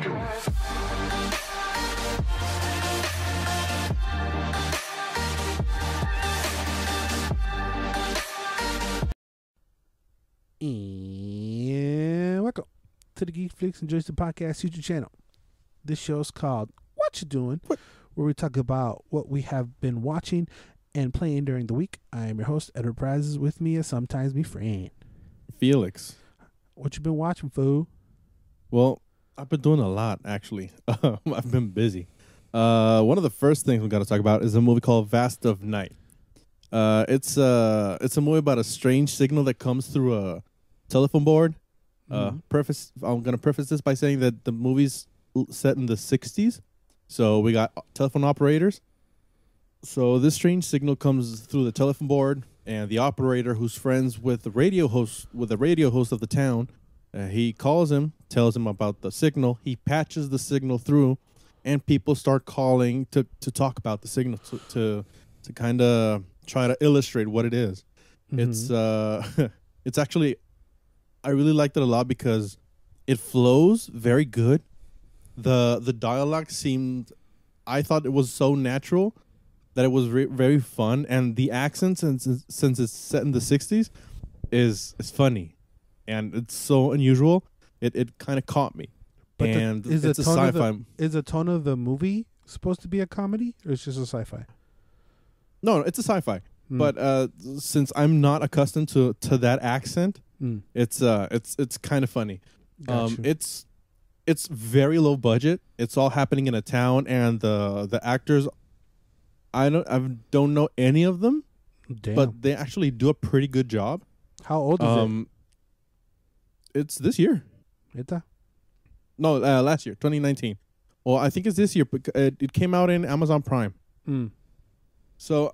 And welcome to the Geeks, and Joysticks podcast YouTube channel. This show's called What You Doing, where we talk about what we have been watching and playing during the week. I am your host, Edward Prizes. With me is sometimes me friend Felix. What you been watching, fool? Well, I've been doing a lot, actually. I've been busy. One of the first things we got to talk about is a movie called Vast of Night. It's a movie about a strange signal that comes through a telephone board. I'm gonna preface this by saying that the movie's set in the 60s, so we got telephone operators. So this strange signal comes through the telephone board, and the operator, who's friends with the radio host of the town, he calls him, tells him about the signal. He patches the signal through, and people start calling to talk about the signal to kind of try to illustrate what it is. It's actually, I really liked it a lot because it flows very good. The dialogue seemed, I thought it was so natural that it was very fun, and the accent, since it's set in the 60s, is funny, and it's so unusual. It kind of caught me. But and it's a sci-fi. Is the tone of the movie supposed to be a comedy, or it's just a sci-fi? No, it's a sci-fi. But since I'm not accustomed to that accent, it's kind of funny. It's very low budget. It's all happening in a town, and the actors, I don't know any of them. Damn. But they actually do a pretty good job. How old is it? It's this year. No, last year, 2019. Well, I think it's this year, but it came out in Amazon Prime. So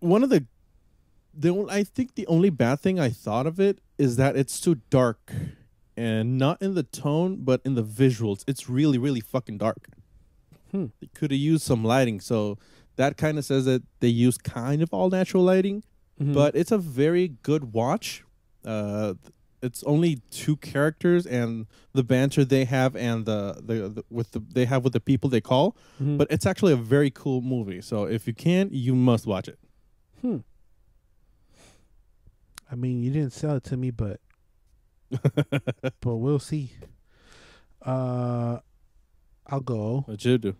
I think the only bad thing I thought of it is that it's too dark, and not in the tone, but in the visuals. It's really, really fucking dark. They could have used some lighting, so that kind of says that they use kind of all natural lighting, but it's a very good watch. It's only two characters and the banter they have, and they have with the people they call. But it's actually a very cool movie. So if you can, you must watch it. I mean, you didn't sell it to me, but we'll see. I'll go. What you do?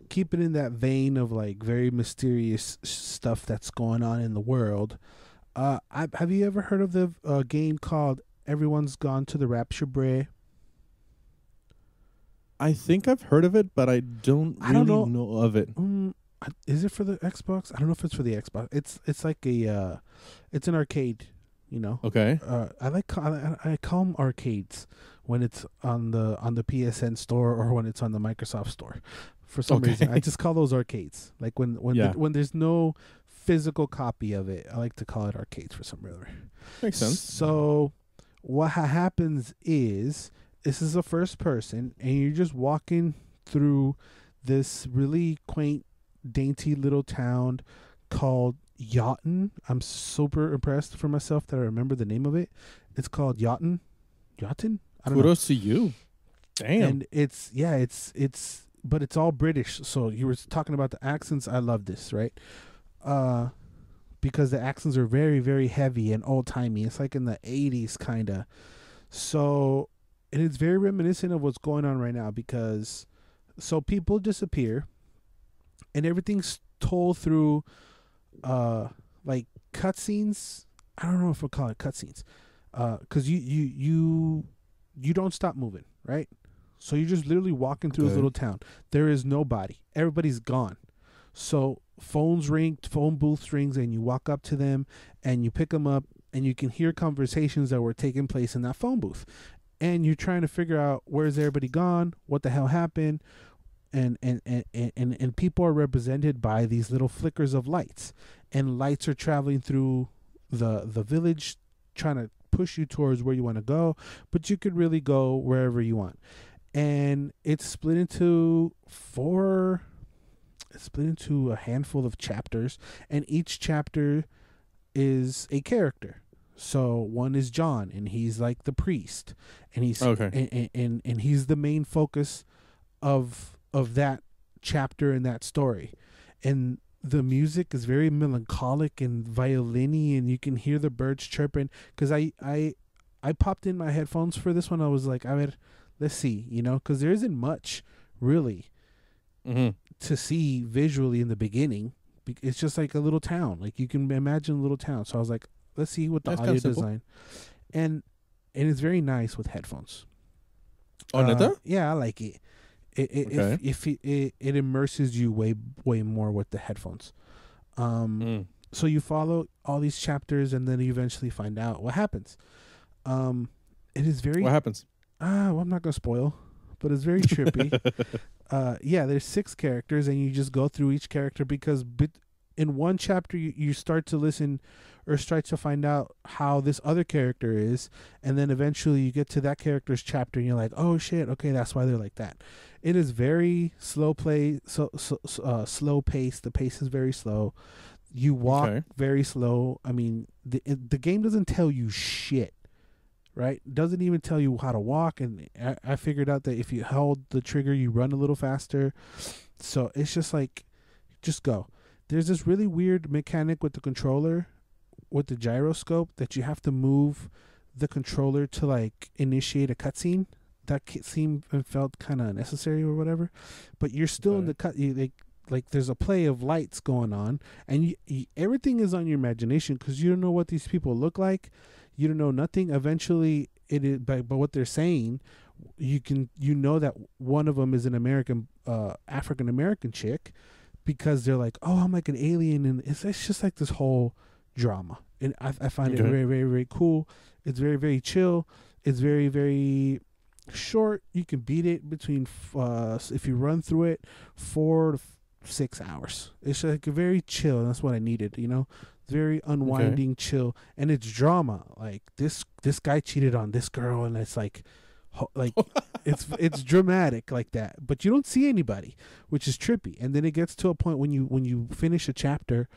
Keep it in that vein of like very mysterious stuff that's going on in the world. Have you ever heard of the game called Everyone's Gone to the Rapture Bray? I think I've heard of it, but I don't know of it. Is it for the Xbox? I don't know if it's for the Xbox. It's like it's an arcade, you know. Okay. I call them arcades when it's on the PSN store or when it's on the Microsoft store. For some reason, I just call those arcades. Like when there's no physical copy of it, I like to call it arcades for some reason. Makes sense. So what happens is, this is a first person, and you're just walking through this really quaint, dainty little town called Yachton. I'm super impressed for myself that I remember the name of it. It's called Yachton. I don't know. Kudos to you. Damn. And it's but it's all British. So you were talking about the accents. I love this, right? Because the accents are very, very heavy and old timey. It's like in the 80s kind of. So, and it's very reminiscent of what's going on right now, because people disappear and everything's told through like cutscenes. I don't know if we'll call it cutscenes, because you don't stop moving, right? So you're just literally walking through this little town. There is nobody. Everybody's gone. So phones ring, phone booths rings, and you walk up to them and you pick them up, and you can hear conversations that were taking place in that phone booth. And you're trying to figure out, where's everybody gone? What the hell happened? And people are represented by these little flickers of lights, and lights are traveling through the village, trying to push you towards where you want to go, but you could really go wherever you want. And it's split into a handful of chapters, and each chapter is a character. So one is John, and he's like the priest, and he's Okay. and he's the main focus of that chapter in that story. And the music is very melancholic and violin-y, and you can hear the birds chirping. Because I popped in my headphones for this one. I was like, let's see, because there isn't much really to see visually in the beginning. It's just like a little town. Like you can imagine a little town. So I was like, let's see what the That's audio kinda simple. design, and it's very nice with headphones. Oh, neta? Yeah, I like it. Okay. If it immerses you way more with the headphones. So you follow all these chapters, and then you eventually find out what happens. It is very. What happens? Well, I'm not gonna spoil, but it's very trippy. Yeah, there's 6 characters, and you just go through each character because in one chapter you start to listen or start to find out how this other character is, and then eventually you get to that character's chapter and you're like, oh shit, okay, that's why they're like that. It is very slow slow pace. The pace is very slow. You walk very slow. I mean, the game doesn't tell you shit, right? Doesn't even tell you how to walk. And I figured out that if you hold the trigger, you run a little faster. So it's just like, just go. There's this really weird mechanic with the controller, with the gyroscope, that you have to move the controller to like initiate a cutscene. That seemed and felt kind of unnecessary or whatever, but you're still in the cut. Like there's a play of lights going on, and everything is on your imagination because you don't know what these people look like. You don't know nothing. Eventually, it is but what they're saying, you know that one of them is an African American chick, because they're like, oh, I'm like an alien, and it's just like this whole drama, and I find it very, very, very cool. It's very, very chill. It's very, very short. You can beat it between if you run through it 4 to 6 hours. It's like a very chill, and that's what I needed. Very unwinding, chill, and it's drama. Like this guy cheated on this girl, and it's like it's dramatic like that, but you don't see anybody, which is trippy. And then it gets to a point when you finish a chapter,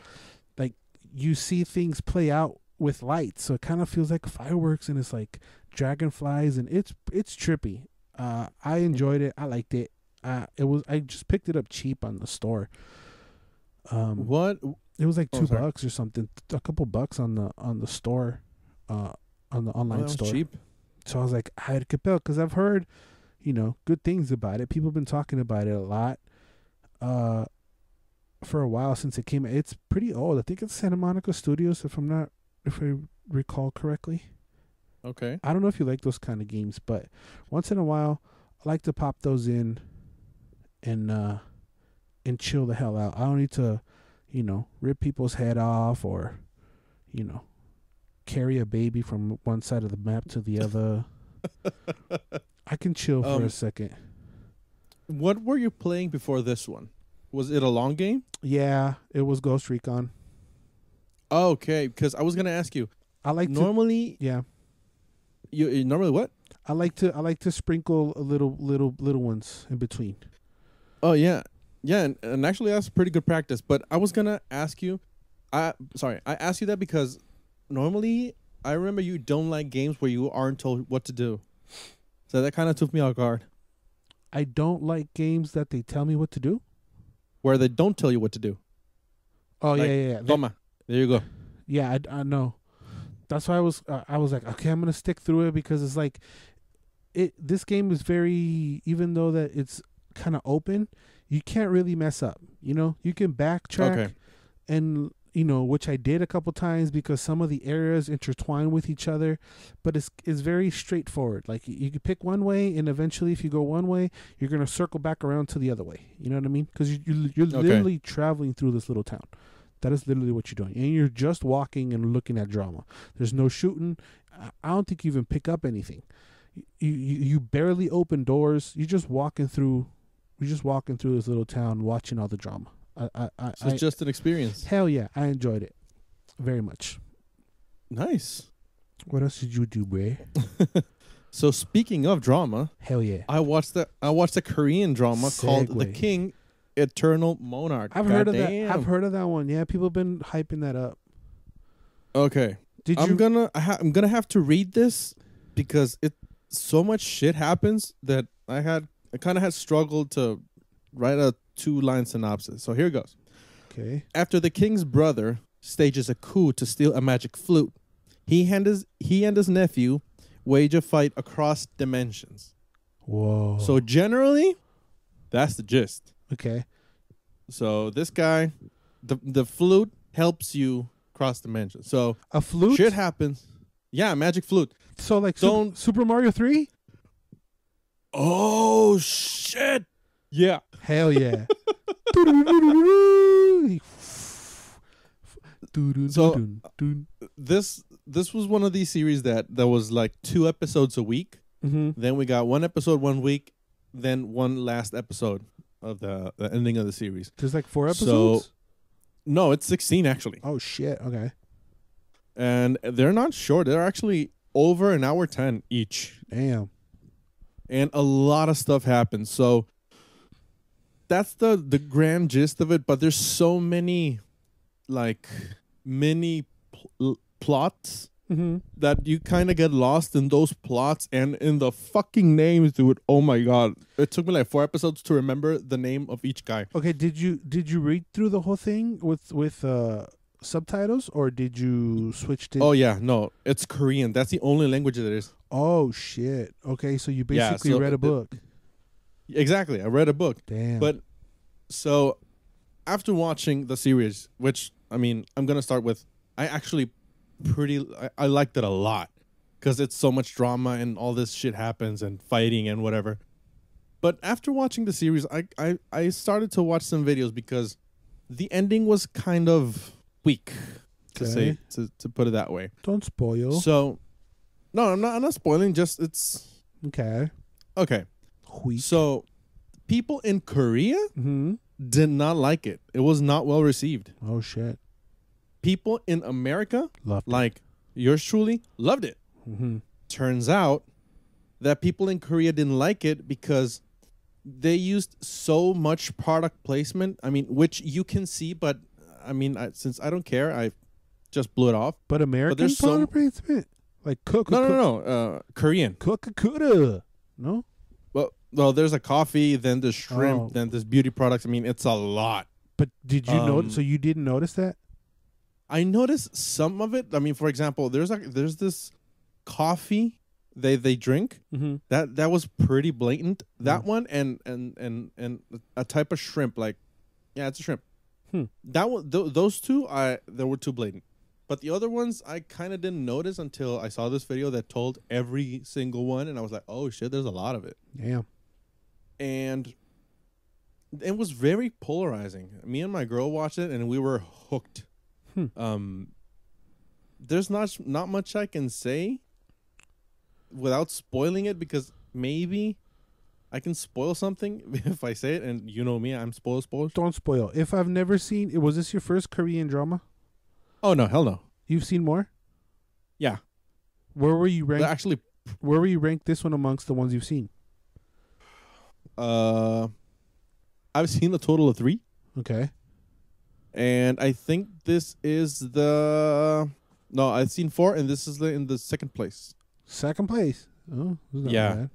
like you see things play out with lights, so it kind of feels like fireworks, and it's like dragonflies, and it's trippy. I enjoyed it. I liked it. I just picked it up cheap on the store. What? It was like $2 or something, a couple bucks on the store, on the online store. Cheap. So I was like, I had to compel, because I've heard, good things about it. People have been talking about it a lot, for a while since it came. It's pretty old. I think it's Santa Monica Studios, if I recall correctly. Okay. I don't know if you like those kind of games, but once in a while, I like to pop those in and chill the hell out. I don't need to, rip people's head off or, carry a baby from one side of the map to the other. I can chill for a second. What were you playing before this one? Was it a long game? Yeah, it was Ghost Recon. Okay, because I was gonna ask you. I like normally. Yeah. You normally what? I like to sprinkle a little ones in between. Oh yeah, yeah, and actually that's pretty good practice. But I was gonna ask you. I asked you that because normally I remember you don't like games where you aren't told what to do. So that kind of took me off guard. I don't like games that they tell me what to do. Where they don't tell you what to do. Oh, like, yeah. Toma. There you go. Yeah, I know. That's why I was like, okay, I'm going to stick through it, because it's like, this game is very, even though that it's kind of open, you can't really mess up. You can backtrack and, which I did a couple times because some of the areas intertwine with each other, but it's very straightforward. Like you can pick one way, and eventually if you go one way, you're going to circle back around to the other way. You know what I mean? Because you're literally traveling through this little town. That is literally what you're doing. And you're just walking and looking at drama. There's no shooting. I don't think you even pick up anything. You barely open doors. You're just walking through this little town, watching all the drama. So it's just an experience. Hell yeah, I enjoyed it very much. Nice. What else did you do, Bray? So speaking of drama, hell yeah, I watched a Korean drama called The King, Eternal Monarch. I've heard of that one. Yeah, people have been hyping that up. Okay, Did I'm you? gonna have to read this because so much shit happens that I kind of had struggled to write a 2-line synopsis. So here goes. Okay. After the king's brother stages a coup to steal a magic flute, he and his nephew wage a fight across dimensions. Whoa. So generally, that's the gist. Okay. So this guy, the flute helps you cross dimensions. So A flute? shit happens. Yeah, magic flute. So like Don't- Super Mario 3? Oh shit! Yeah. Hell yeah. So, This was one of these series that was like 2 episodes a week. Mm-hmm. Then we got 1 episode 1 week, then one last episode of the ending of the series. There's like 4 episodes? No, it's 16 actually. Oh shit. Okay. And they're not short. They're actually over an hour 10 each. Damn. And a lot of stuff happens. So that's the grand gist of it, but there's so many like mini plots Mm-hmm. that you kind of get lost in those plots and in the fucking names, dude. Oh my god. It took me like 4 episodes to remember the name of each guy. Okay, did you read through the whole thing with subtitles, or did you switch to? Oh yeah, no, it's Korean. That's the only language there is. Oh shit. Okay, so you Yeah, basically so read a book. Exactly. I read a book. Damn. But so after watching the series, which I mean, I'm going to start with, I actually I liked it a lot because it's so much drama and all this shit happens and fighting and whatever. But after watching the series, I started to watch some videos because the ending was kind of weak, Okay. to put it that way. Don't spoil. So no, I'm not spoiling, just it's Okay. okay. Weak. So people in Korea Mm-hmm. did not like it. It was not well received. Oh shit. People in America, Loved like yours truly, loved it. it. Mm-hmm. Turns out that people in Korea didn't like it because they used so much product placement. I mean, which you can see, but I mean, since I don't care, I just blew it off. But American there's so- product placement? Like No. Korean. Coca-Cola. No? Well, there's a coffee, then there's shrimp, Oh. then there's beauty products. I mean, it's a lot. But did you notice? So you didn't notice that? I noticed some of it. I mean, for example, there's this coffee they drink Mm-hmm. that was pretty blatant. That Mm. one and a type of shrimp, like yeah, it's a shrimp. Hmm. That one, those two, they were too blatant. But the other ones, I kind of didn't notice until I saw this video that told every single one, and I was like, oh shit, there's a lot of it. Damn. And it was very polarizing. Me and my girl watched it, and we were hooked. There's not much I can say without spoiling it, because maybe I can spoil something if I say it, and you know me, I'm spoilers. Don't spoil. If I've never seen, was this your first Korean drama? Oh no, hell no. You've seen more? Yeah. Where were you ranked? Actually, Where were you ranked this one amongst the ones you've seen? I've seen a total of 3, Okay. and I think this is no, I've seen 4, and this is in the second place. Second place. Oh, this is not Yeah. bad.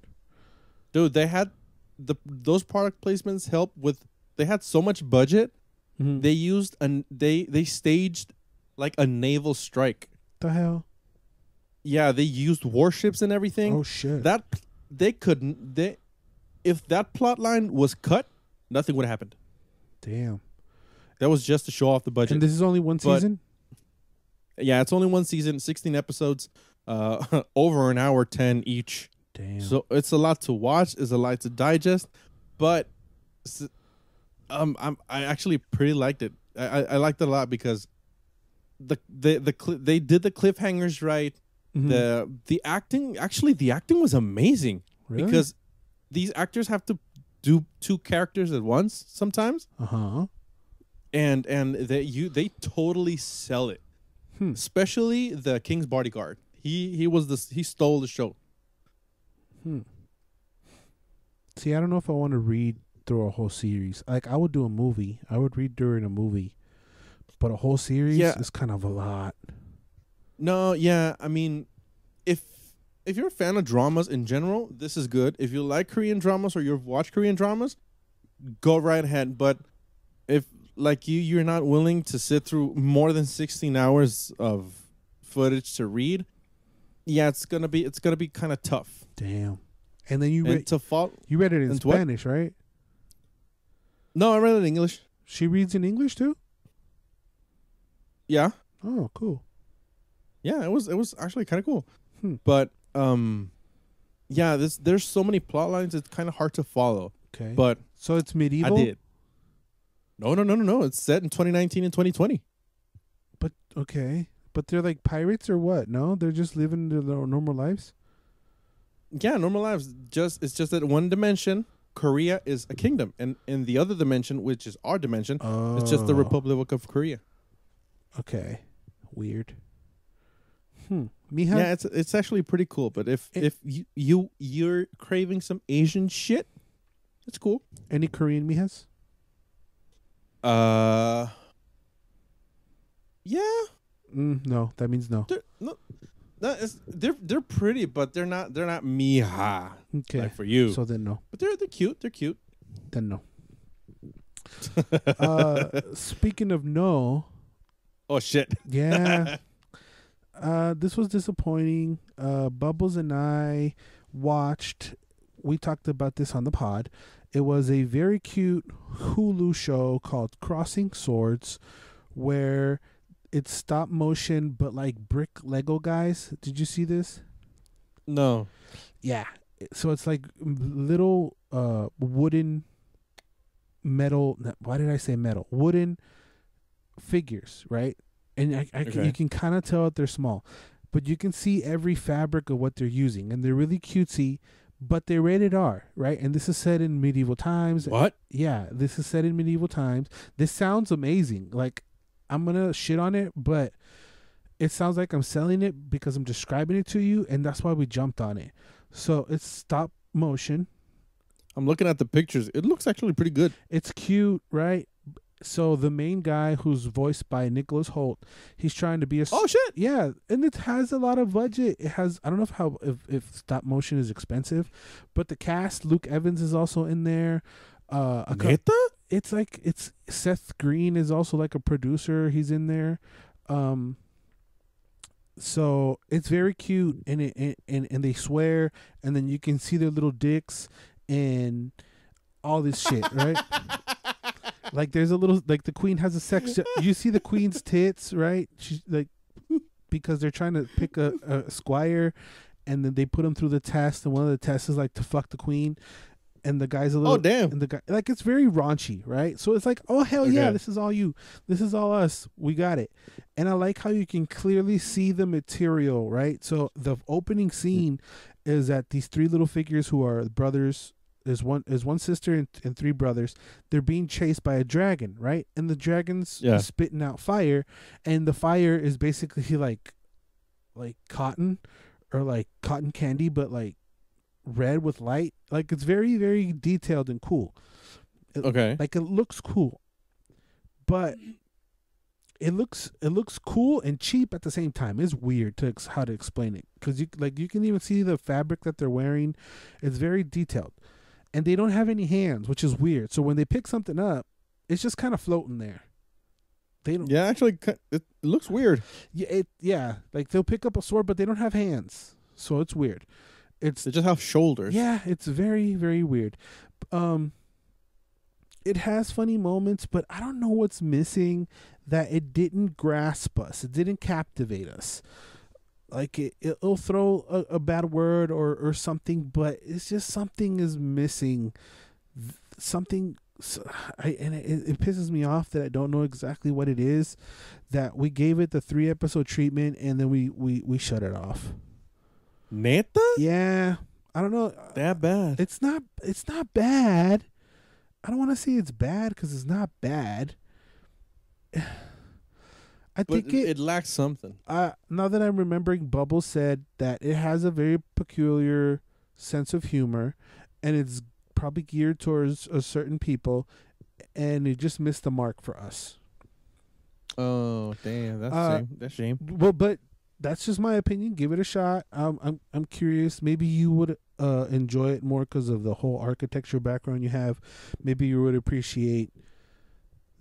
Dude, they had those product placements help with. They had so much budget. Mhm. They used they staged like a naval strike. The hell? Yeah, they used warships and everything. Oh shit. That they couldn't. If that plot line was cut, nothing would have happened. Damn. That was just to show off the budget. And this is only one But- season? Yeah, it's only one season, 16 episodes, over an hour 10 each. Damn. So it's a lot to watch, it's a lot to digest, but I actually pretty liked it. I liked it a lot because they did the cliffhangers right. Mhm. The acting was amazing Really? because these actors have to do 2 characters at once sometimes, Uh-huh. and they totally sell it. Especially the King's bodyguard. He stole the show. See, I don't know if I want to read through a whole series. Like, I would do a movie. I would read during a movie. But a whole series Yeah. is kind of a lot. No, yeah. I mean, if if you're a fan of dramas in general, this is good. If you like Korean dramas or you've watched Korean dramas, go right ahead. But if like you're not willing to sit through more than 16 hours of footage to read, yeah, it's gonna be kind of tough. Damn. And then you And read to fall. you read it in into what? Spanish, right? No, I read it in English. She reads in English too? Yeah, Oh, cool. yeah, it was actually kind of cool. Hmm. But yeah, there's so many plot lines. It's kind of hard to follow. Okay. But So it's medieval? I did. No. It's set in 2019 and 2020. But okay. But they're like pirates or what? No? They're just living their normal lives? Yeah, normal lives. It's just that one dimension, Korea is a kingdom, and in the other dimension, which is our dimension, it's just the Oh. Republic of Korea. Okay. Weird. Mija? Yeah, it's actually pretty cool. But if you're craving some Asian shit, it's cool. Any Korean mijas? Yeah, No, that means no. they're pretty, but they're not mija Okay. like for you. So then no. But they're cute. They're cute. Then no. Speaking of no, Oh shit. yeah. This was disappointing. Bubbles and I watched. We talked about this on the pod. It was a very cute Hulu show called Crossing Swords, where it's stop motion but like brick Lego guys. Did you see this? No. Yeah. So it's like little wooden metal. Why did I say metal? Wooden figures, right? And Okay. you can kind of tell that they're small, but you can see every fabric of what they're using, and they're really cutesy. But they're rated R, right? And this is set in medieval times. What? Yeah, this is set in medieval times. This sounds amazing. Like, I'm gonna shit on it, but it sounds like I'm selling it because I'm describing it to you, and that's why we jumped on it. So it's stop motion. I'm looking at the pictures. It looks actually pretty good. It's cute, right? So the main guy, who's voiced by Nicholas Holt, he's trying to be a Oh shit. yeah, and it has a lot of budget. It has, I don't know if stop motion is expensive, but the cast, Luke Evans is also in there. Neta? It's Seth Green is also like a producer. He's in there. So it's very cute, and they swear, and then you can see their little dicks and all this shit, right? Like there's a little, like the queen has a sex. You see the queen's tits, right? She's like, because they're trying to pick a squire, and then they put him through the test, and one of the tests is like to fuck the queen, and the guy's a little. Oh damn. And the guy, like, it's very raunchy, right? So it's like, oh hell yeah, Okay. this is all you, this is all us, we got it. And I like how you can clearly see the material, right? So the opening scene is that these three little figures who are brothers. There's one sister and three brothers. They're being chased by a dragon, right? And the dragon's spitting out fire, and the fire is basically like cotton, or like cotton candy, but like red with light. Like, it's very, very detailed and cool. Okay. Like, it looks cool, but it looks cool and cheap at the same time. It's weird how to explain it, because you can even see the fabric that they're wearing. It's very detailed. And they don't have any hands, which is weird. So when they pick something up, it's just kind of floating there. They don't. Yeah, actually, it looks weird. Yeah. Like, they'll pick up a sword, but they don't have hands. So it's weird. They just have shoulders. Yeah, it's very, very weird. It has funny moments, but I don't know what's missing that it didn't grasp us. It didn't captivate us. Like, it'll throw a bad word or something, but it's just something is missing. Something, it pisses me off that I don't know exactly what it is. That we gave it the 3-episode treatment, and then we shut it off. Neta? Yeah, I don't know. That bad? It's not bad. I don't want to say it's bad because it's not bad. I think it lacks something. Now that I'm remembering, Bubble said that it has a very peculiar sense of humor, and it's probably geared towards a certain people, and it just missed the mark for us. Oh damn, that's a shame. Well, but that's just my opinion. Give it a shot. I'm curious. Maybe you would enjoy it more because of the whole architecture background you have. Maybe you would appreciate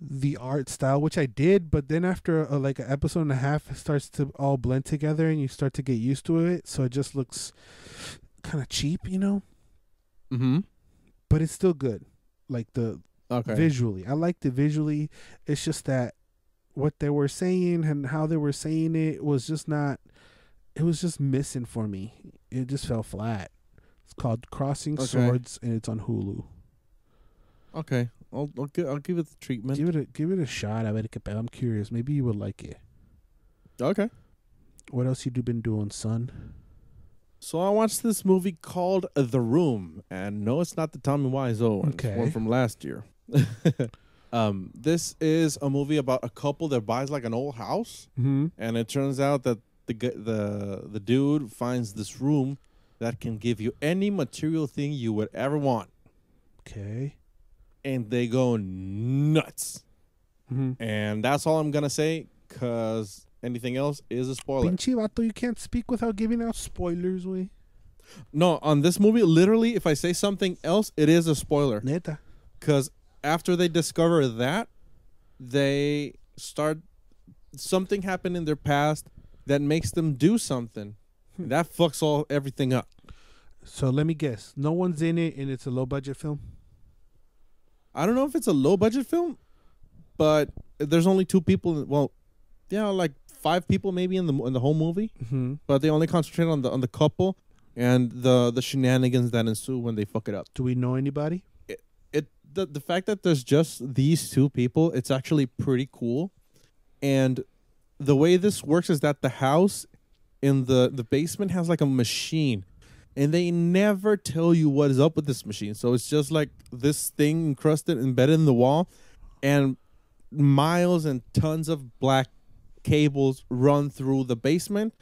the art style, which I did. But then after like an episode and a half, it starts to all blend together, and you start to get used to it. So it just looks kind of cheap, you know. Mm-hmm. But it's still good. Like the visually, I liked it visually. It's just that what they were saying and how they were saying it was just not. It was just missing for me. It just fell flat. It's called Crossing Swords, and it's on Hulu. Okay, I'll give it the treatment. Give it a shot. I'm curious. Maybe you would like it. Okay. What else you been doing, son? So I watched this movie called The Room, and no, it's not the Tommy Wiseau one. Okay. It's one from last year. This is a movie about a couple that buys like an old house, and it turns out that the dude finds this room that can give you any material thing you would ever want. Okay. And they go nuts. And that's all I'm gonna say, because anything else is a spoiler. Pinche vato, you can't speak without giving out spoilers, wey. No, on this movie, literally, if I say something else, it is a spoiler. Neta. Because after they discover that, they start... Something happened in their past that makes them do something. That fucks everything up. So let me guess. No one's in it, and it's a low-budget film? I don't know if it's a low-budget film, but there's only 2 people... Well, yeah, like 5 people maybe in the whole movie. But they only concentrate on the couple and the shenanigans that ensue when they fuck it up. Do we know anybody? The fact that there's just these 2 people, it's actually pretty cool. And the way this works is that the house in the basement has like a machine, and they never tell you what is up with this machine. So it's just like this thing embedded in the wall, and miles and tons of black cables run through the basement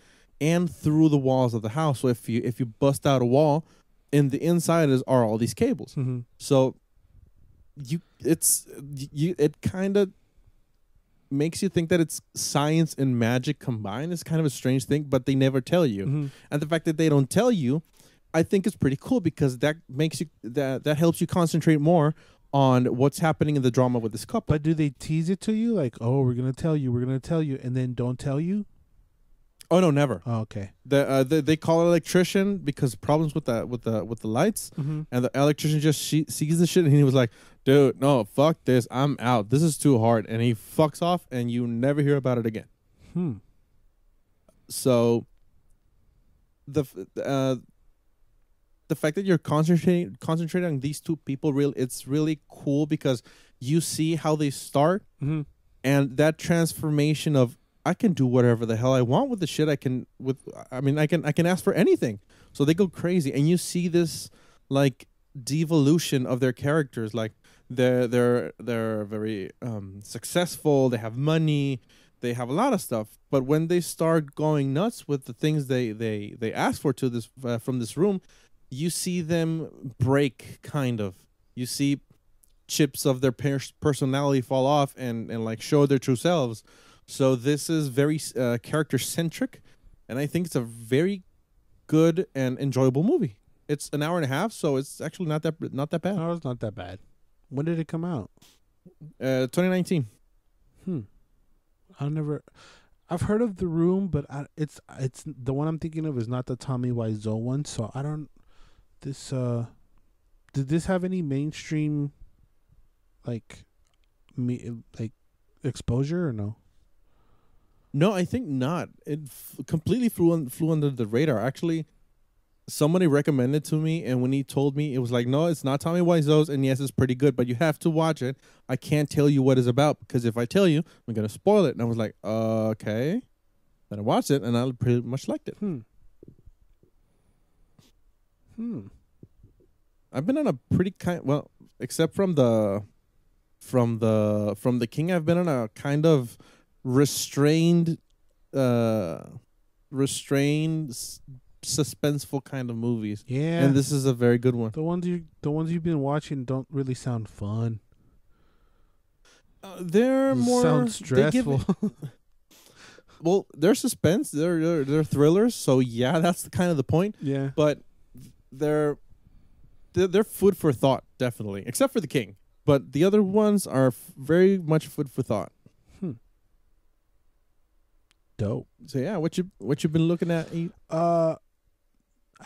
and through the walls of the house. So if you bust out a wall, in the inside are all these cables. So it kind of makes you think that it's science and magic combined. It's kind of a strange thing, but they never tell you. And the fact that they don't tell you, I think is pretty cool, because that makes you that helps you concentrate more on what's happening in the drama with this couple. But do they tease it to you, like, oh, we're gonna tell you, and then don't tell you? Oh no, never. Oh, okay. They call an electrician because problems with the lights, and the electrician just sees the shit, and he was like, "Dude, no, fuck this, I'm out. This is too hard," and he fucks off, and you never hear about it again. So the fact that you're concentrating on these 2 people, it's really cool, because you see how they start, and that transformation of, I can do whatever the hell I want with the shit. I can ask for anything. So they go crazy, and you see this like devolution of their characters. Like they're very successful. They have money. They have a lot of stuff. But when they start going nuts with the things they ask for from this room, you see them break. Kind of. You see chips of their personality fall off and like show their true selves. So this is very character-centric, and I think it's a very good and enjoyable movie. It's an hour and a half, so it's actually not that bad. No, it's not that bad. When did it come out? 2019. I've heard of The Room, but it's the one I'm thinking of is not the Tommy Wiseau one. So I don't. Did this have any mainstream, like exposure or no? No, I think not. It completely flew under the radar. Actually, somebody recommended to me, and when he told me, it was like, no, it's not Tommy Wiseau's, and yes, it's pretty good, but you have to watch it. I can't tell you what it's about, because if I tell you, I'm going to spoil it. And I was like, okay. Then I watched it, and I pretty much liked it. I've been on a pretty except from the King, I've been on a kind of restrained, suspenseful kind of movies. Yeah, and this is a very good one. The ones you've been watching don't really sound fun. They're more sound stressful. well, they're suspense, they're thrillers. So yeah, that's kind of the point. Yeah. But they're food for thought, definitely, except for the king. But the other ones are very much food for thought. Dope. So yeah, what you been looking at?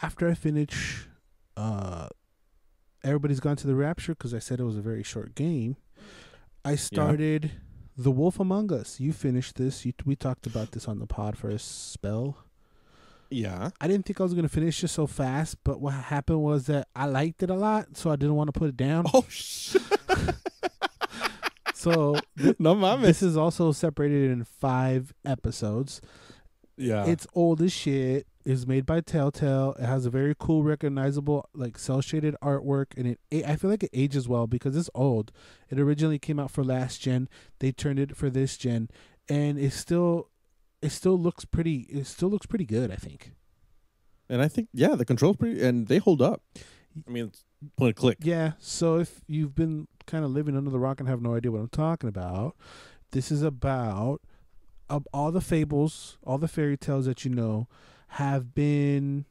After I finish, Everybody's Gone to the Rapture, because I said it was a very short game. I started The Wolf Among Us. You finished this. We talked about this on the pod for a spell. Yeah. I didn't think I was going to finish it so fast, but what happened was that I liked it a lot, so I didn't want to put it down. Oh, shit. So No mames. this is also separated in 5 episodes. Yeah. It's old as shit. It's made by Telltale. It has a very cool, recognizable, like cell shaded artwork, and I feel like it ages well because it's old. It originally came out for last gen. They turned it for this gen, and it still looks pretty. It still looks pretty good, I think. And I think the controls pretty, and they hold up. I mean, it's point and click. Yeah. So if you've been kind of living under the rock and have no idea what I'm talking about, this is about all the fables, all the fairy tales that you know have been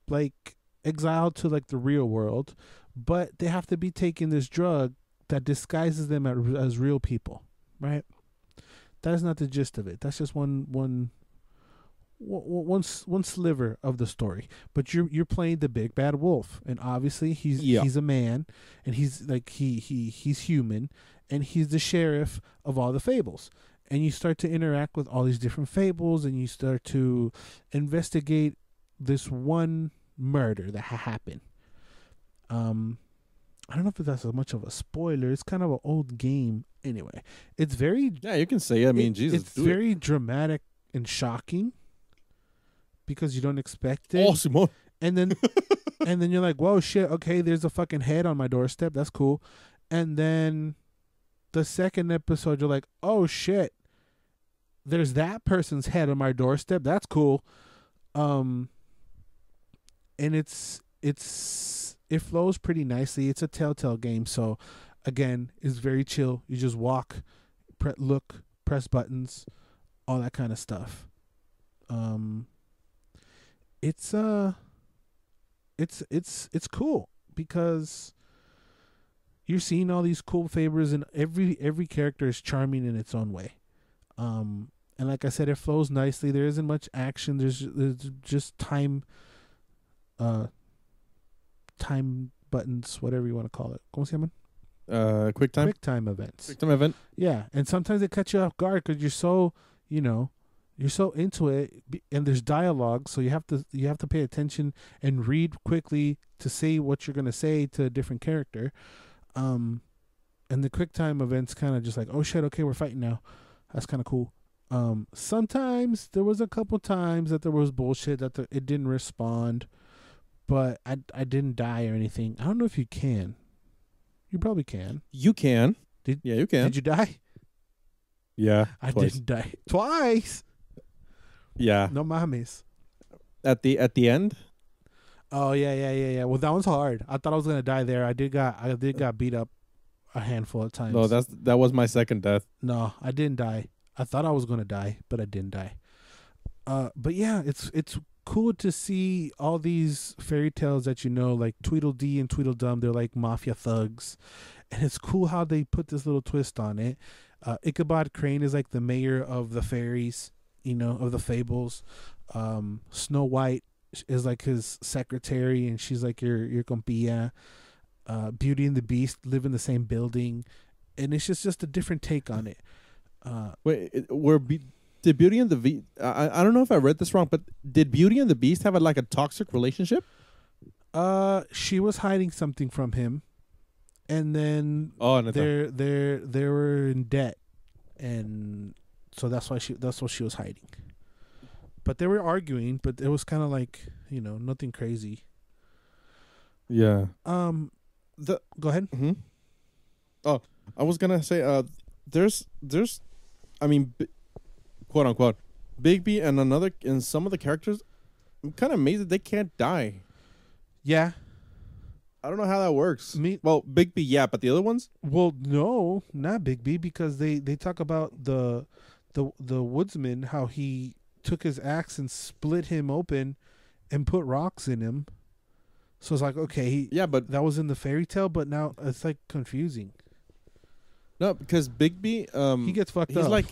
like exiled to like the real world, but they have to be taking this drug that disguises them as real people, right? That is not the gist of it. That's just one sliver of the story. But you're playing the big bad wolf, and obviously he's a man, and he's like he's human, and he's the sheriff of all the fables. And you start to interact with all these different fables, and you start to investigate this one murder that happened. I don't know if that's as much of a spoiler. It's kind of an old game. Anyway, it's very... Yeah, you can say, I mean, Jesus, it's very dramatic and shocking because you don't expect it. Oh, Simone. And then and then you're like, whoa, shit, okay, there's a fucking head on my doorstep. That's cool. And then the second episode, you're like, oh, shit, there's that person's head on my doorstep. That's cool. And it flows pretty nicely. It's a Telltale game, so again, it's very chill. You just walk, look, press buttons, all that kind of stuff. It's cool because you're seeing all these cool favors, and every character is charming in its own way. And like I said, it flows nicely. There isn't much action. There's just time buttons, whatever you want to call it. ¿Cómo se llaman? Quick time events. Quick time event. Yeah, and sometimes they cut you off guard because you're so into it, and there's dialogue, so you have to pay attention and read quickly to say what you're gonna say to a different character. And the quick time events kind of just like, oh shit, okay, we're fighting now. That's kind of cool. Sometimes there was a couple times that there was bullshit that it didn't respond, but I didn't die or anything. I don't know if you can. You probably can. You can. Yeah, you can. Did you die? Yeah, I twice. didn't die twice. Yeah. No mames. At the end. Oh yeah. Well, that one's hard. I thought I was gonna die there. I did got beat up a handful of times. No, that was my second death. No, I didn't die. I thought I was gonna die, but I didn't die. But yeah, it's cool to see all these fairy tales that you know, like Tweedledee and Tweedledum. They're like mafia thugs, and it's cool how they put this little twist on it. Ichabod Crane is like the mayor of the fairies, of the fables. Snow White is like his secretary, and she's like your compilla. Beauty and the Beast live in the same building, and it's just a different take on it. Did Beauty and the Beast? I don't know if I read this wrong, but did Beauty and the Beast have a toxic relationship? She was hiding something from him, and then they were in debt, and so that's what she was hiding. But they were arguing, but it was kind of like nothing crazy. Yeah. Go ahead. Mm-hmm. Oh, I was gonna say there's I mean, quote unquote, Bigby and some of the characters, I'm kind of amazed that they can't die. Yeah. I don't know how that works. Bigby, yeah, but the other ones? Well, no, not Bigby, because they talk about the the woodsman, how he took his axe and split him open and put rocks in him. So it's like, okay, Yeah, but that was in the fairy tale, but now it's like confusing. no, because Bigby, He gets fucked he's up. like,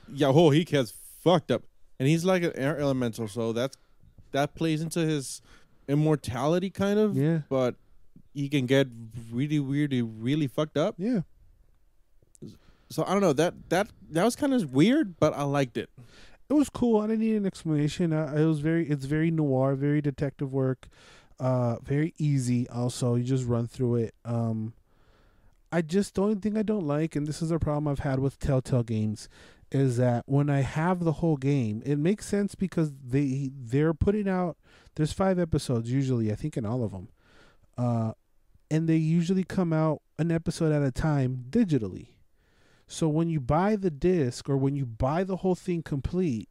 he gets fucked up, and he's like an air elemental, so that plays into his immortality, kind of. Yeah. But he can get really, really, really fucked up. Yeah. So I don't know, that was kind of weird, but I liked it. It was cool. I didn't need an explanation. It's very noir, very detective work, very easy. Also, you just run through it. The only thing I don't like, and this is a problem I've had with Telltale games, is that when I have the whole game, it makes sense because they're putting out. There's 5 episodes usually, I think, in all of them, and they usually come out an episode at a time digitally. So when you buy the disc or when you buy the whole thing complete,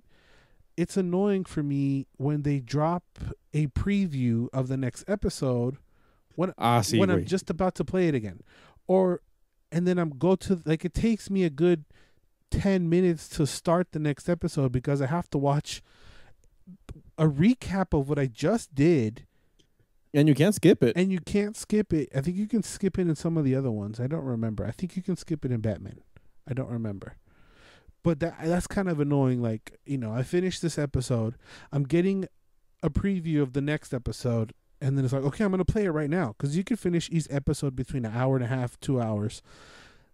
it's annoying for me when they drop a preview of the next episode when I'm just about to play it again. And then it takes me a good 10 minutes to start the next episode because I have to watch a recap of what I just did. And you can't skip it. And you can't skip it. I think you can skip it in some of the other ones. I don't remember. I think you can skip it in Batman. I don't remember. But that's kind of annoying. Like, I finished this episode. I'm getting a preview of the next episode. And then it's like, okay, I'm going to play it right now. Because you can finish each episode between an hour and a half, 2 hours.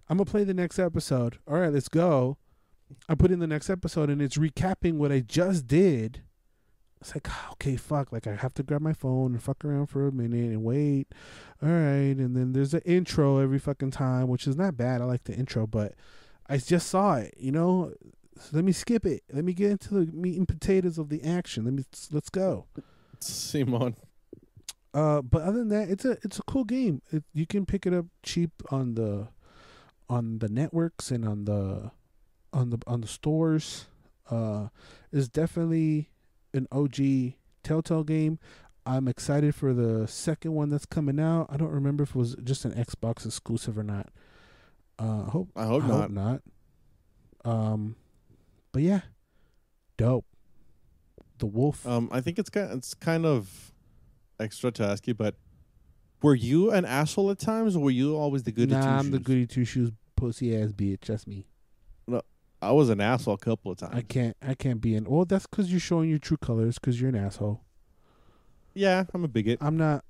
I'm going to play the next episode. All right, let's go. I put in the next episode and it's recapping what I just did. It's like, okay, fuck. Like, I have to grab my phone and fuck around for a minute and wait. All right. And then there's an intro every fucking time, which is not bad. I like the intro, but I just saw it, So let me skip it. Let me get into the meat and potatoes of the action. Let's go. Simon. But other than that, it's a cool game. You can pick it up cheap on the networks and on the stores. It's definitely an OG Telltale game. I'm excited for the second one that's coming out. I don't remember if it was just an Xbox exclusive or not. I hope not. But yeah, dope. The Wolf. I think it's kind of extra to ask you, but were you an asshole at times, or were you always the goody two shoes? Nah, I'm the goody two shoes, pussy ass bitch. That's me. No, I was an asshole a couple of times. I can't be an. Well, that's because you're showing your true colors. Because you're an asshole. Yeah, I'm a bigot. I'm an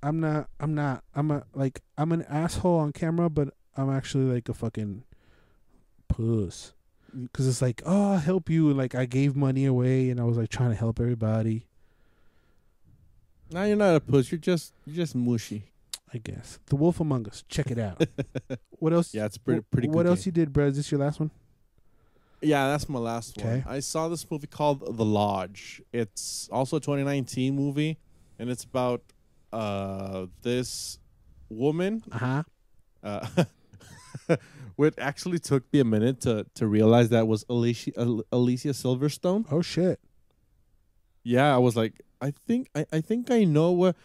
asshole on camera, but I'm actually like a fucking puss. Because it's like, oh, I'll help you. And like, I gave money away and I was like trying to help everybody. No, you're not a puss. You're just mushy. I guess. The Wolf Among Us. Check it out. What else? Yeah, it's pretty good. What else game. you did, bro? Is this your last one? Yeah, that's my last one. I saw this movie called The Lodge. It's also a 2019 movie, and it's about this woman. Which actually took me a minute to realize that was Alicia Silverstone. Oh shit! Yeah, I was like, I think I know what.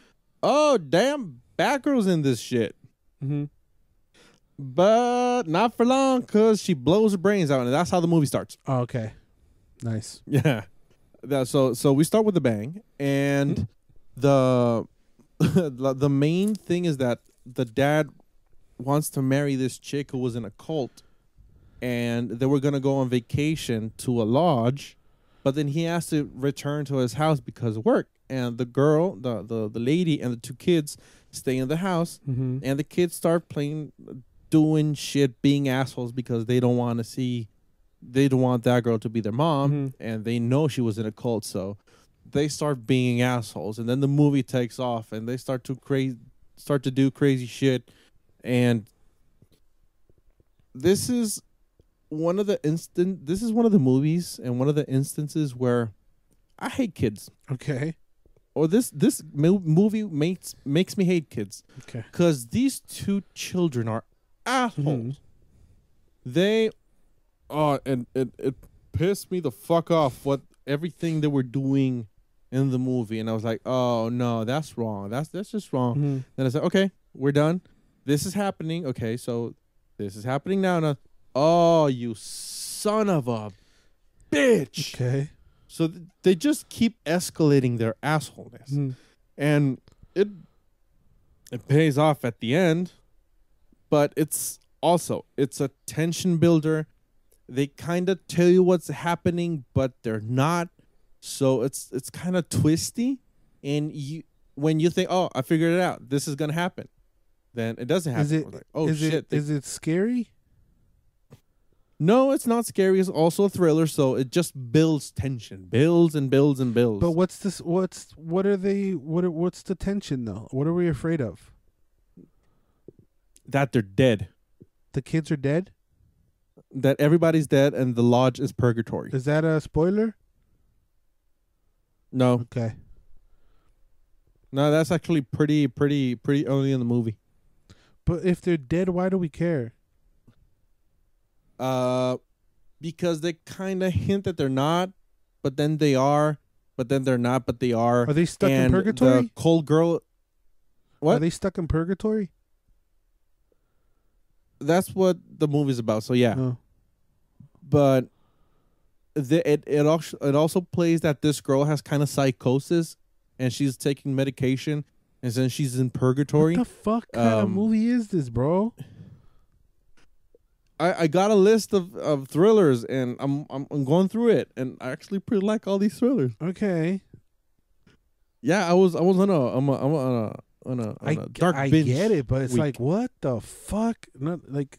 Oh damn, Batgirl's in this shit. Mm-hmm. But not for long, because she blows her brains out, and that's how the movie starts. Oh, okay, nice. Yeah, so we start with a bang, and the main thing is that the dad wants to marry this chick who was in a cult, and they were gonna go on vacation to a lodge, but then he has to return to his house because of work, and the girl, the lady, and the 2 kids stay in the house, mm-hmm. and the kids start doing shit, being assholes because they don't want that girl to be their mom, mm-hmm. and they know she was in a cult, so they start being assholes, and then the movie takes off, and they start to do crazy shit. And this is one of the movies and one of the instances where I hate kids. Okay. Or this movie makes me hate kids. Okay. Because these 2 children are assholes. Mm-hmm. They and it pissed me the fuck off everything they were doing in the movie, and I was like, oh no, that's wrong. That's just wrong. Mm-hmm. Then I said, okay, we're done. This is happening. Okay, so this is happening now. Oh, you son of a bitch. Okay. So they just keep escalating their assholeness. Mm. And it pays off at the end, but it's a tension builder. They kind of tell you what's happening, but they're not. So it's kind of twisty, and when you think, oh, I figured it out, this is gonna happen, then it doesn't happen. Is it? Like, oh is shit! Is it scary? No, it's not scary. It's also a thriller, so it just builds tension, builds and builds and builds. But what's this? What's the tension though? What are we afraid of? That they're dead. The kids are dead. That everybody's dead, and the lodge is purgatory. Is that a spoiler? No, Okay. no, that's actually pretty early in the movie. But if they're dead, why do we care? Because they kind of hint that they're not, but then they are, but then they're not, but they are. Are they stuck in And purgatory? The cold girl. What? Are they stuck in purgatory? That's what the movie's about. So yeah, No. but it also plays that this girl has kind of psychosis, and she's taking medication, and then she's in purgatory. What the fuck kind of movie is this, bro? I got a list of thrillers, and I'm going through it, and I actually pretty like all these thrillers. Okay. Yeah, I was on a dark I binge. get it, but it's week. like, what the fuck? Not like,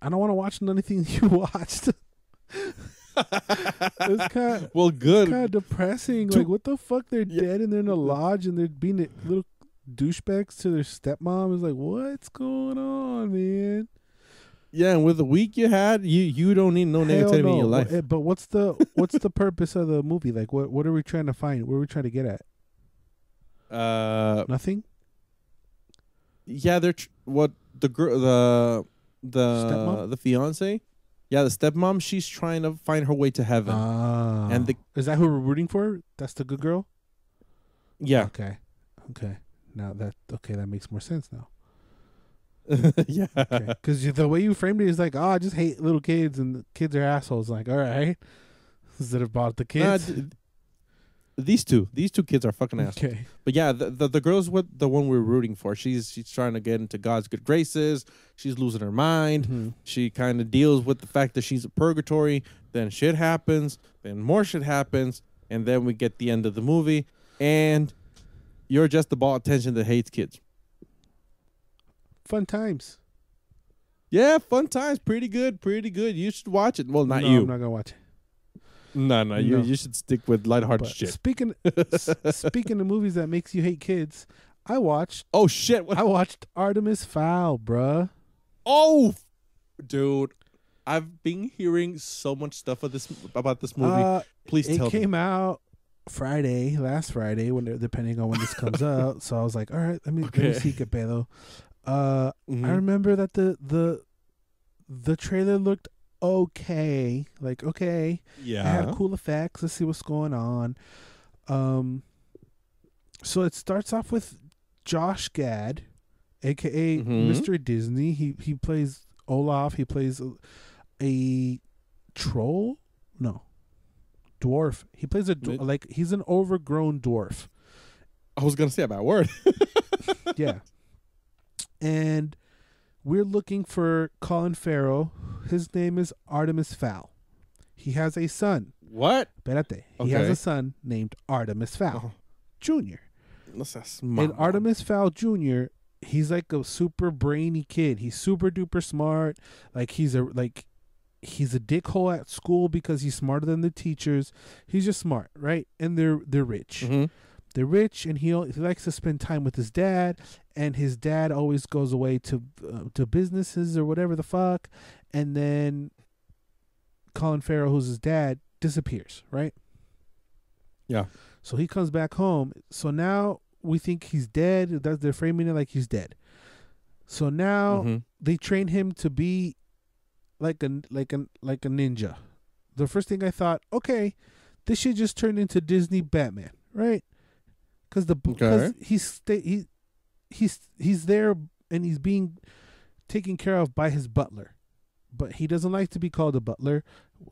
I don't want to watch anything you watched. It's kind of Well, good. kind of depressing. Like, what the fuck? They're dead and they're in a lodge and they're being little douchebags to their stepmom. It's like, what's going on, man? Yeah, and with the week you had, you don't need no Hell negativity no. in your life. But what's the purpose of the movie? Like, what are we trying to find? What are we trying to get at? Nothing. Yeah, what the girl, Stepmom? the fiance, yeah, the stepmom. She's trying to find her way to heaven, and is that who we're rooting for? That's the good girl. yeah, Okay. Now that makes more sense now. yeah. Because the way you framed it is like, oh, I just hate little kids and the kids are assholes. Like, all right, instead of about the kids. These two kids are fucking assholes. Okay. But yeah, the girl's what the one we're rooting for. She's trying to get into God's good graces. She's losing her mind. Mm-hmm. She kind of deals with the fact that she's in purgatory. Then shit happens. Then more shit happens. And then we get the end of the movie. And you're just the ball attention that hates kids. Fun times. Yeah, fun times. Pretty good. You should watch it. Well, not No, you. I'm not gonna watch it. No. You should stick with lighthearted But shit. speaking of movies that makes you hate kids, I watched Oh shit! Artemis Fowl, bruh. Oh, dude, I've been hearing so much stuff about this movie. Please tell me. It came out last Friday, depending on when this comes out. So I was like, all right, let me see que pedo. I remember that the trailer looked okay. Like, okay. Yeah. It had cool effects. Let's see what's going on. So it starts off with Josh Gad, aka Mr. Disney. He plays Olaf. He plays a troll. No, dwarf. He plays he's an overgrown dwarf. I was gonna say a bad word. Yeah. And we're looking for Colin Farrell. His name is Artemis Fowl. He has a son. What? Espérate. He has a son named Artemis Fowl Jr. And Artemis Fowl Jr., he's like a super brainy kid. He's super duper smart. Like he's a dickhole at school because he's smarter than the teachers. He's just smart, right? And they're rich. Mm-hmm. They're rich, and he likes to spend time with his dad. And his dad always goes away to businesses or whatever the fuck. And then Colin Farrell, who's his dad, disappears, right? Yeah. So he comes back home. So now we think he's dead. They're framing it like he's dead. So now they train him to be like a ninja. The first thing I thought, okay, this should just turn into Disney Batman, right? Because he's there and he's being taken care of by his butler, but he doesn't like to be called a butler.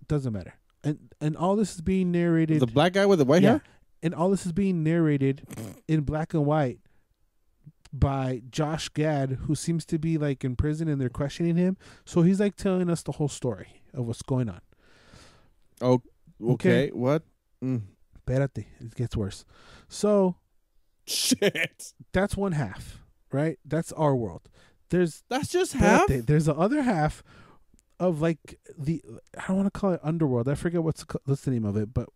Doesn't matter. and all this is being narrated. The black guy with the white hair? And all this is being narrated in black and white by Josh Gad, who seems to be like in prison and they're questioning him. So he's like telling us the whole story of what's going on. Oh, okay. What? Espérate, it gets worse. So, shit. That's one half, right? That's our world. That's just half? There's the other half of like I don't want to call it underworld. I forget what's the name of it, but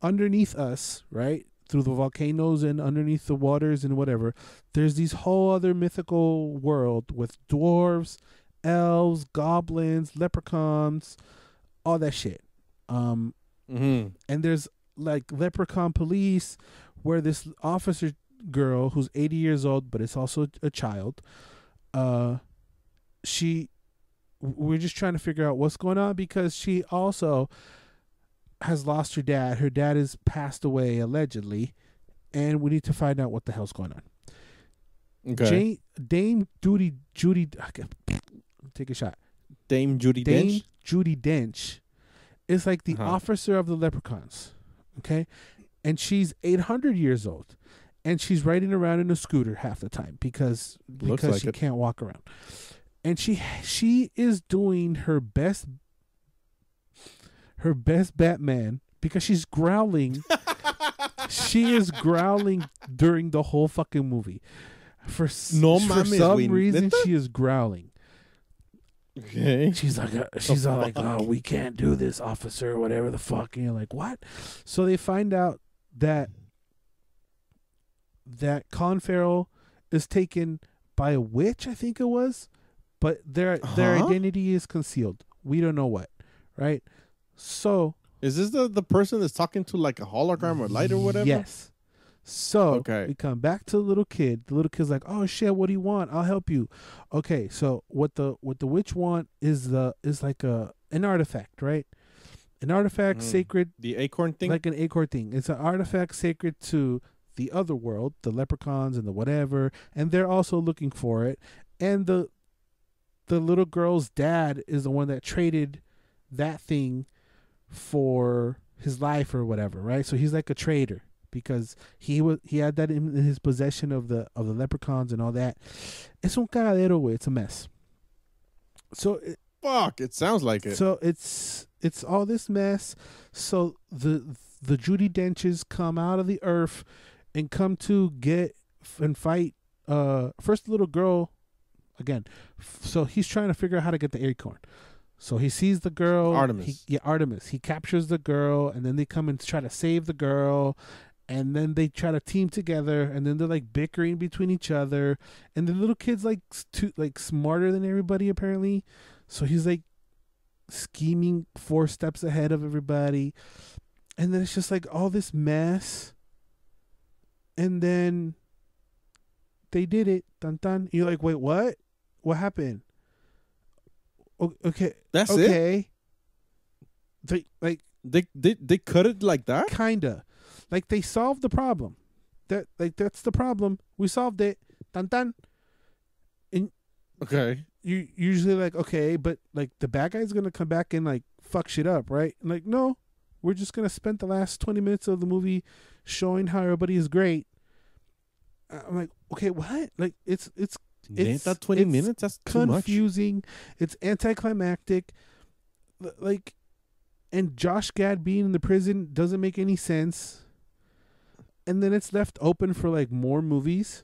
underneath us, right, through the volcanoes and underneath the waters and whatever, there's these whole other mythical world with dwarves, elves, goblins, leprechauns, all that shit. And there's like leprechaun police, where this officer girl who's 80 years old, but it's also a child. We're just trying to figure out what's going on because she also has lost her dad. Her dad has passed away allegedly, and we need to find out what the hell's going on. Okay. Dame Judy. Okay, take a shot. Dame Judi Dench is like the officer of the leprechauns. Okay, and she's 800 years old, and she's riding around in a scooter half the time because like she can't walk around. And she is doing her best Batman because she's growling. She is growling during the whole fucking movie. For some reason, she is growling. Okay. She's all like, "Oh, we can't do this, officer," or whatever the fuck. And you're like, "What?" So they find out that Colin Farrell is taken by a witch, I think it was, but their identity is concealed. We don't know what, right? So is this the person that's talking to like a hologram or light or whatever? Yes. So we come back to the little kid. The little kid's like, "Oh shit, what do you want? I'll help you." Okay, so what the witch want is like an artifact, right? An artifact sacred, the acorn thing, like an acorn thing. It's an artifact sacred to the other world, the leprechauns and the whatever, and they're also looking for it. And the little girl's dad is the one that traded that thing for his life or whatever, right? So he's like a trader because he had that in his possession of the leprechauns and all that. It's un cagadero, güey. It's a mess. So it sounds like it. So it's all this mess. So the Judi Denches come out of the earth and come to get and fight first the little girl again. So he's trying to figure out how to get the acorn. So he sees the girl, Artemis. He captures the girl, and then they come and try to save the girl, and then they try to team together, and then they're like bickering between each other, and the little kid's like smarter than everybody apparently, so he's like scheming 4 steps ahead of everybody, and then it's just like all this mess, and then they did it, dun dun. You're like, wait, what happened? Okay, that's it. They cut it like that. Kinda, like they solved the problem. That's the problem. We solved it. Dun dun. And okay, you usually like okay, but like the bad guy's gonna come back and like fuck shit up, right? And like no, we're just gonna spend the last 20 minutes of the movie showing how everybody is great. I'm like, okay, what? Like it's that 20 minutes? That's too confusing. It's anticlimactic. Like, and Josh Gad being in the prison doesn't make any sense. And then it's left open for like more movies.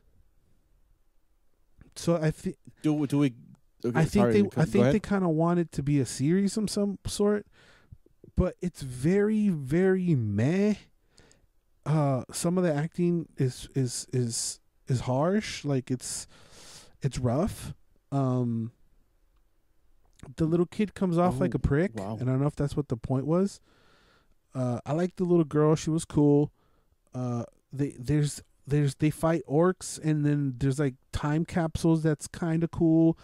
So I think I think they kind of want it to be a series of some sort, but it's very very meh. Some of the acting is harsh. Like it's rough. The little kid comes off like a prick, and I don't know if that's what the point was. I like the little girl; she was cool. They fight orcs, and then there's like time capsules that's kind of cool,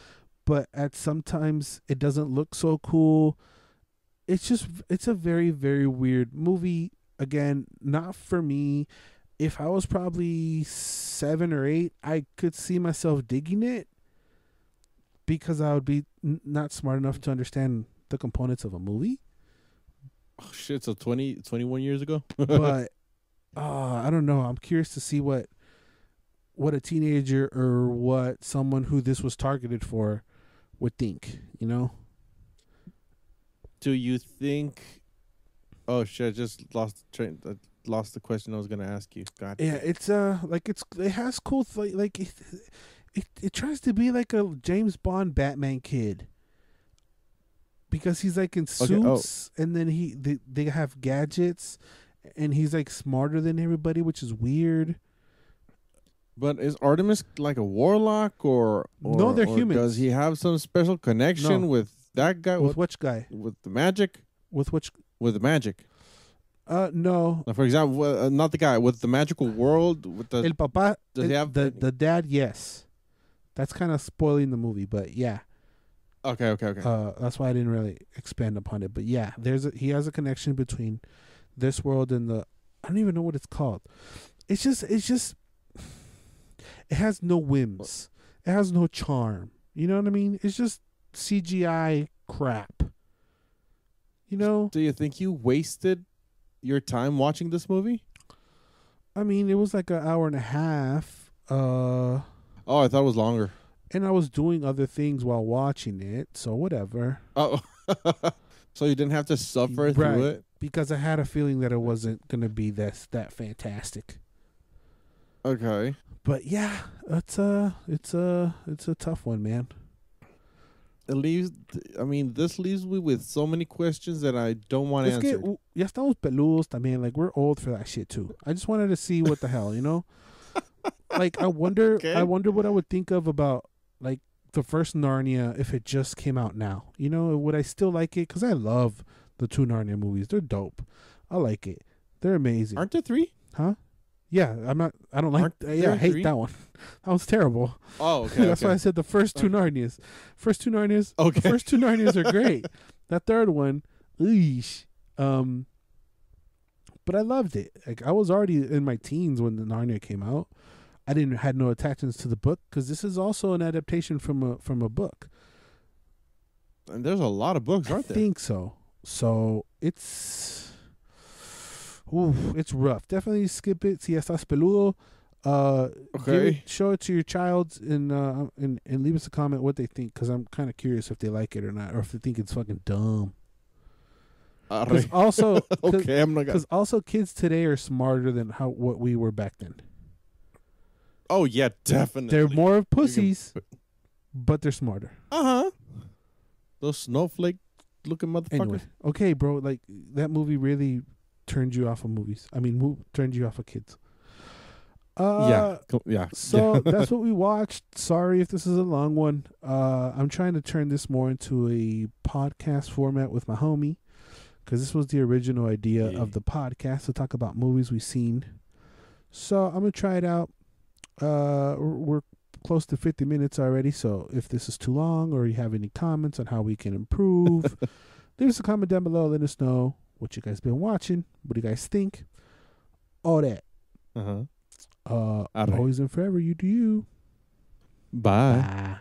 but at sometimes it doesn't look so cool. It's a very very weird movie. Again, not for me. If I was probably 7 or 8, I could see myself digging it because I would be not smart enough to understand the components of a movie. Oh shit! So 21 years ago. But I don't know. I'm curious to see what a teenager or what someone who this was targeted for would think. You know? Do you think? Oh shit! I just lost the train. I lost the question I was gonna ask you. God. Yeah, it's like it has cool like it tries to be like a James Bond Batman kid. Because he's like in suits, and then they have gadgets, and he's like smarter than everybody, which is weird. But is Artemis like a warlock or no? They're humans. Does he have some special connection with that guy? With which guy? With the magic? With which? With the magic. No. Now, for example, not the guy with the magical world. With the El papá. Does he have the dad? Yes. That's kind of spoiling the movie, but yeah. Okay. That's why I didn't really expand upon it, but yeah, he has a connection between this world and the I don't even know what it's called. It's just it has no whims. It has no charm. You know what I mean? It's just CGI crap. You know? Do you think you wasted your time watching this movie? I mean, it was like an hour and a half. Oh, I thought it was longer. And I was doing other things while watching it, so whatever. Oh, so you didn't have to suffer through it? Because I had a feeling that it wasn't going to be that fantastic. Okay. But yeah, it's a tough one, man. This leaves me with so many questions that I don't want to answer. Ya estamos peludos también. Like, we're old for that shit too. I just wanted to see what the hell, you know? Like, I wonder what I would think of about like the first Narnia if it just came out now. You know, would I still like it? Because I love the 2 Narnia movies. They're dope. I like it. They're amazing. Aren't there 3? Huh? Yeah, I don't like. Yeah, I hate 3? that one. That was terrible. Oh, okay. That's why I said the first 2 Narnias. Okay. The first 2 Narnias are great. That third one, eesh. But I loved it. Like, I was already in my teens when the Narnia came out. I had no attachments to the book because this is also an adaptation from a book. And there's a lot of books, aren't there? I think so. So it's rough. Definitely skip it. Si estás peludo, okay. Show it to your child and leave us a comment what they think, because I'm kind of curious if they like it or not, or if they think it's fucking dumb. Because also, also kids today are smarter than what we were back then. Oh yeah, definitely. They're more of pussies, but they're smarter. Those snowflake looking motherfuckers. Anyway, okay, bro. Like, that movie really turned you off of movies. I mean, turned you off of kids. Yeah. So that's what we watched. Sorry if this is a long one. I'm trying to turn this more into a podcast format with my homie, because this was the original idea of the podcast, to talk about movies we've seen. So I'm gonna try it out. We're close to 50 minutes already, so if this is too long or you have any comments on how we can improve, leave us a comment down below. Let us know what you guys been watching, what do you guys think, all that. Always and forever, you do you. Bye. Bye.